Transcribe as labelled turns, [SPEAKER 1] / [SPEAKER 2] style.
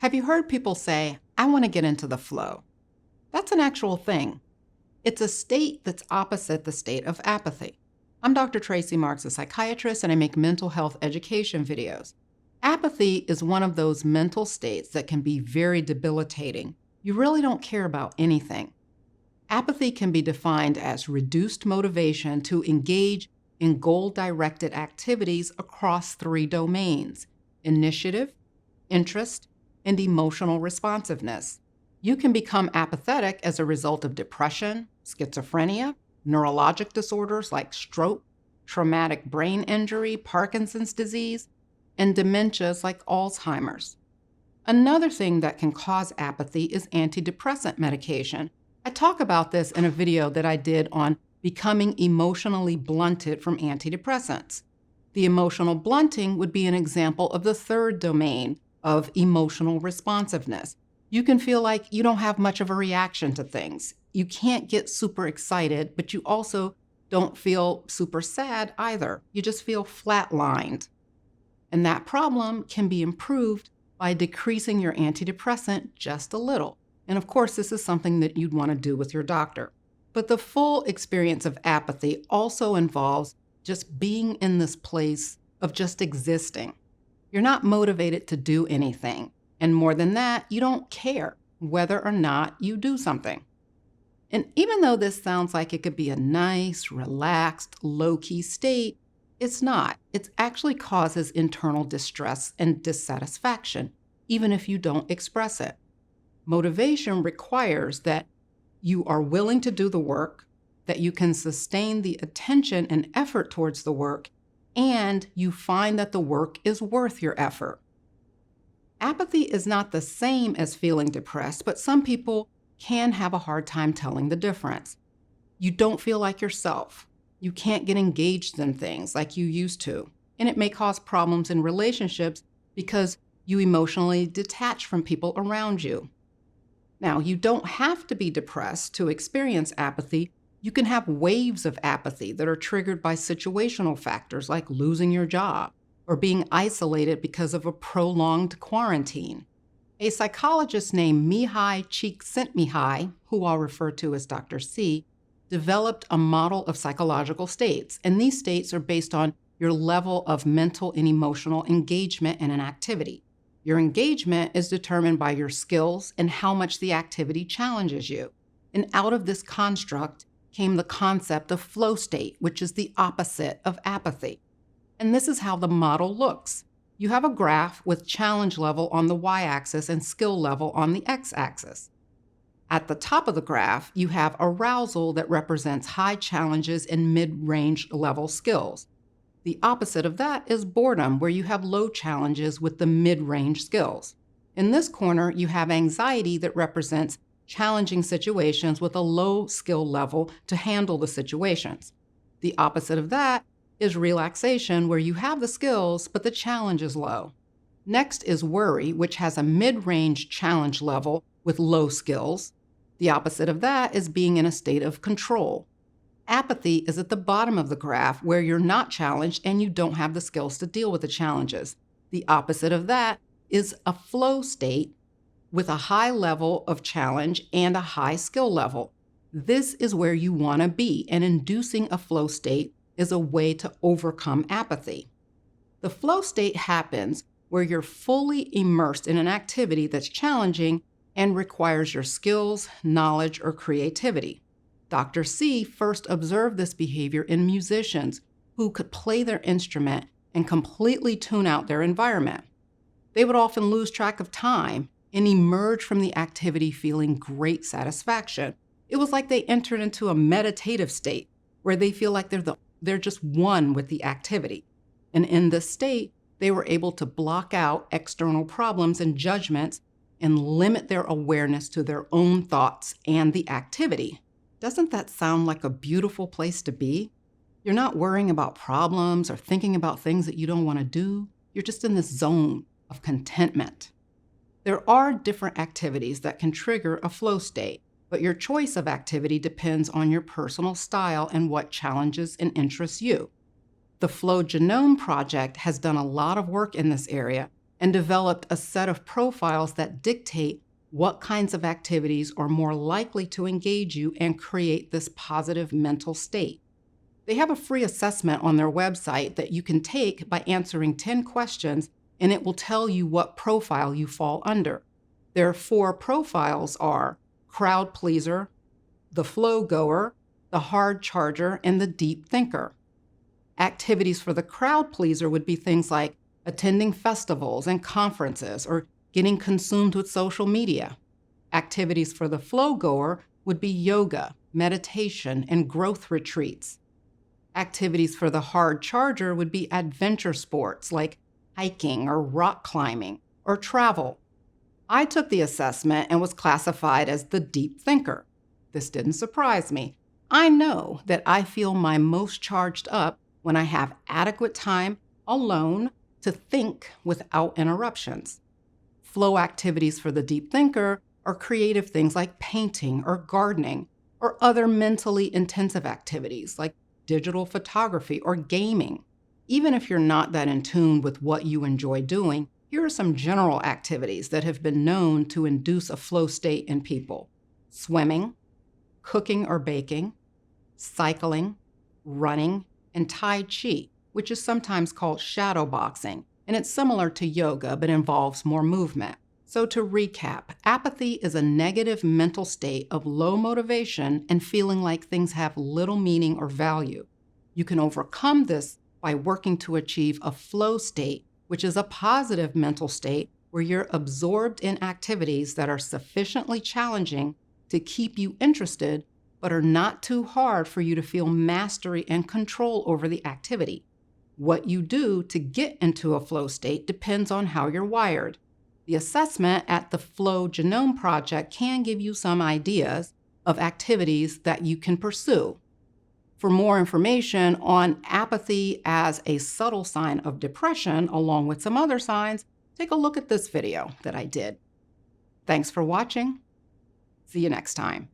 [SPEAKER 1] Have you heard people say, I want to get into the flow? That's an actual thing. It's a state that's opposite the state of apathy. I'm Dr. Tracey Marks, a psychiatrist, and I make mental health education videos. Apathy is one of those mental states that can be very debilitating. You really don't care about anything. Apathy can be defined as reduced motivation to engage in goal-directed activities across 3 domains: initiative, interest, and emotional responsiveness. You can become apathetic as a result of depression, schizophrenia, neurologic disorders like stroke, traumatic brain injury, Parkinson's disease, and dementias like Alzheimer's. Another thing that can cause apathy is antidepressant medication. I talk about this in a video that I did on becoming emotionally blunted from antidepressants. The emotional blunting would be an example of the 3rd domain of emotional responsiveness. You can feel like you don't have much of a reaction to things. You can't get super excited, but you also don't feel super sad either. You just feel flatlined. And that problem can be improved by decreasing your antidepressant just a little. And of course, this is something that you'd want to do with your doctor. But the full experience of apathy also involves just being in this place of just existing. You're not motivated to do anything. And more than that, you don't care whether or not you do something. And even though this sounds like it could be a nice, relaxed, low-key state, it's not. It actually causes internal distress and dissatisfaction, even if you don't express it. Motivation requires that you are willing to do the work, that you can sustain the attention and effort towards the work, and you find that the work is worth your effort. Apathy is not the same as feeling depressed, but some people can have a hard time telling the difference. You don't feel like yourself. You can't get engaged in things like you used to, and it may cause problems in relationships because you emotionally detach from people around you. Now, you don't have to be depressed to experience apathy. You can have waves of apathy that are triggered by situational factors like losing your job or being isolated because of a prolonged quarantine. A psychologist named Mihai Csikszentmihalyi, who I'll refer to as Dr. C, developed a model of psychological states, and these states are based on your level of mental and emotional engagement in an activity. Your engagement is determined by your skills and how much the activity challenges you. And out of this construct came the concept of flow state, which is the opposite of apathy. And this is how the model looks. You have a graph with challenge level on the y-axis and skill level on the x-axis. At the top of the graph, you have arousal that represents high challenges and mid-range level skills. The opposite of that is boredom, where you have low challenges with the mid-range skills. In this corner, you have anxiety that represents challenging situations with a low skill level to handle the situations. The opposite of that is relaxation, where you have the skills, but the challenge is low. Next is worry, which has a mid-range challenge level with low skills. The opposite of that is being in a state of control. Apathy is at the bottom of the graph, where you're not challenged and you don't have the skills to deal with the challenges. The opposite of that is a flow state with a high level of challenge and a high skill level. This is where you want to be, and inducing a flow state is a way to overcome apathy. The flow state happens where you're fully immersed in an activity that's challenging and requires your skills, knowledge, or creativity. Dr. C first observed this behavior in musicians who could play their instrument and completely tune out their environment. They would often lose track of time and emerge from the activity feeling great satisfaction. It was like they entered into a meditative state where they feel like they're just one with the activity. And in this state, they were able to block out external problems and judgments and limit their awareness to their own thoughts and the activity. Doesn't that sound like a beautiful place to be? You're not worrying about problems or thinking about things that you don't want to do. You're just in this zone of contentment. There are different activities that can trigger a flow state, but your choice of activity depends on your personal style and what challenges and interests you. The Flow Genome Project has done a lot of work in this area, and developed a set of profiles that dictate what kinds of activities are more likely to engage you and create this positive mental state. They have a free assessment on their website that you can take by answering 10 questions, and it will tell you what profile you fall under. Their 4 profiles are crowd pleaser, the flow goer, the hard charger, and the deep thinker. Activities for the crowd pleaser would be things like attending festivals and conferences or getting consumed with social media. Activities for the flow goer would be yoga, meditation, and growth retreats. Activities for the hard charger would be adventure sports like hiking or rock climbing or travel. I took the assessment and was classified as the deep thinker. This didn't surprise me. I know that I feel my most charged up when I have adequate time alone to think without interruptions. Flow activities for the deep thinker are creative things like painting or gardening or other mentally intensive activities like digital photography or gaming. Even if you're not that in tune with what you enjoy doing, here are some general activities that have been known to induce a flow state in people: swimming, cooking or baking, cycling, running, and Tai Chi, which is sometimes called shadow boxing, and it's similar to yoga but involves more movement. So to recap, apathy is a negative mental state of low motivation and feeling like things have little meaning or value. You can overcome this by working to achieve a flow state, which is a positive mental state where you're absorbed in activities that are sufficiently challenging to keep you interested, but are not too hard for you to feel mastery and control over the activity. What you do to get into a flow state depends on how you're wired. The assessment at the Flow Genome Project can give you some ideas of activities that you can pursue. For more information on apathy as a subtle sign of depression, along with some other signs, take a look at this video that I did. Thanks for watching. See you next time.